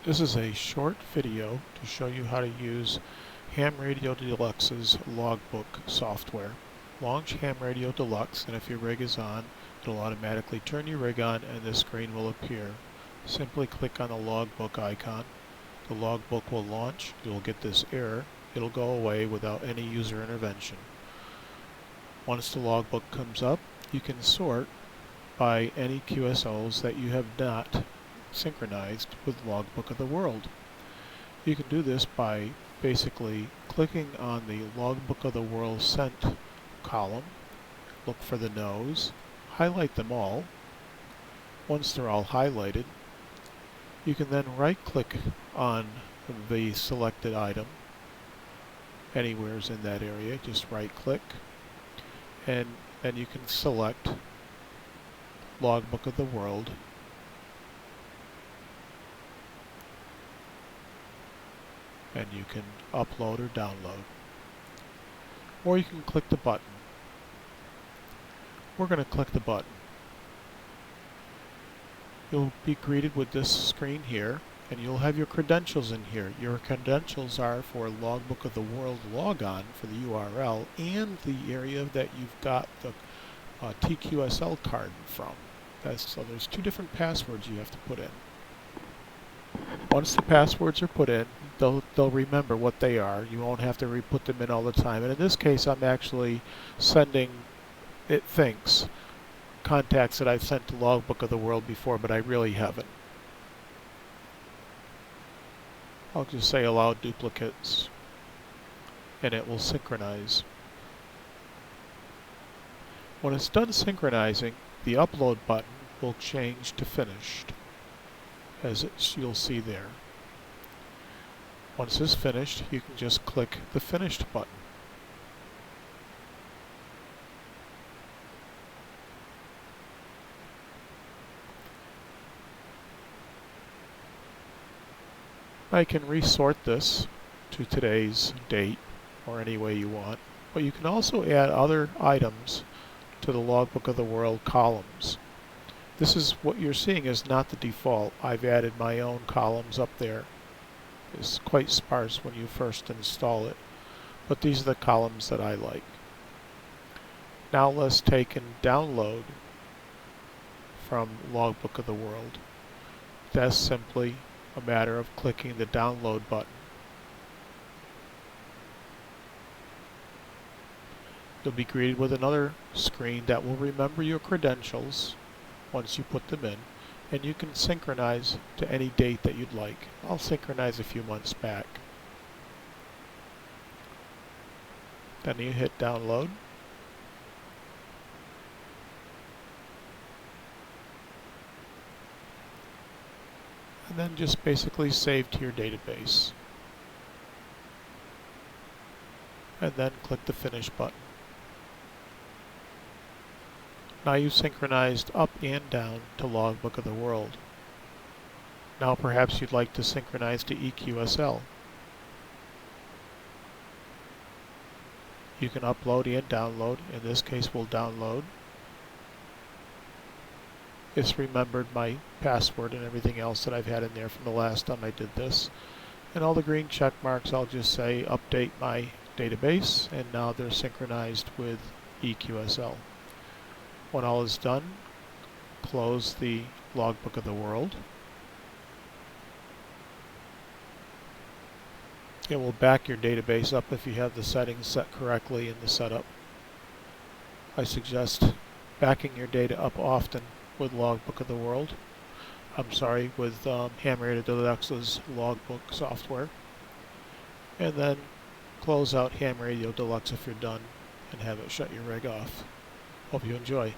This is a short video to show you how to use Ham Radio Deluxe's logbook software. Launch Ham Radio Deluxe, and if your rig is on, it'll automatically turn your rig on and this screen will appear. Simply click on the logbook icon. The logbook will launch. You'll get this error. It'll go away without any user intervention. Once the logbook comes up, you can sort by any QSOs that you have not synchronized with Logbook of the World. You can do this by basically clicking on the Logbook of the World sent column, look for the no's, highlight them all. Once they're all highlighted, you can then right click on the selected item anywhere's in that area, just right click, and then you can select Logbook of the World, and you can upload or download. Or you can click the button. We're going to click the button. You'll be greeted with this screen here, and you'll have your credentials in here. Your credentials are for Logbook of the World logon for the URL and the area that you've got the TQSL card from. So there's two different passwords you have to put in. Once the passwords are put in, they'll remember what they are. You won't have to re-put them in all the time. And in this case, I'm actually sending, it thinks, contacts that I've sent to Logbook of the World before, but I really haven't. I'll just say allow duplicates, and it will synchronize. When it's done synchronizing, the upload button will change to finished, as you'll see there. Once it's finished, you can just click the finished button. I can resort this to today's date or any way you want, but you can also add other items to the Logbook of the World columns. This is what you're seeing is not the default. I've added my own columns up there. It's quite sparse when you first install it, but these are the columns that I like. Now let's take and download from Logbook of the World. That's simply a matter of clicking the download button. You'll be greeted with another screen that will remember your credentials once you put them in, and you can synchronize to any date that you'd like. I'll synchronize a few months back. Then you hit download. And then just basically save to your database. And then click the finish button. Now you've synchronized up and down to Logbook of the World. Now perhaps you'd like to synchronize to EQSL. You can upload and download. In this case, we'll download. It's remembered my password and everything else that I've had in there from the last time I did this. And all the green check marks, I'll just say update my database, and now they're synchronized with EQSL. When all is done, close the Logbook of the World. It will back your database up if you have the settings set correctly in the setup. I suggest backing your data up often with Logbook of the World. With Ham Radio Deluxe's logbook software. And then close out Ham Radio Deluxe if you're done and have it shut your rig off. Hope you enjoy.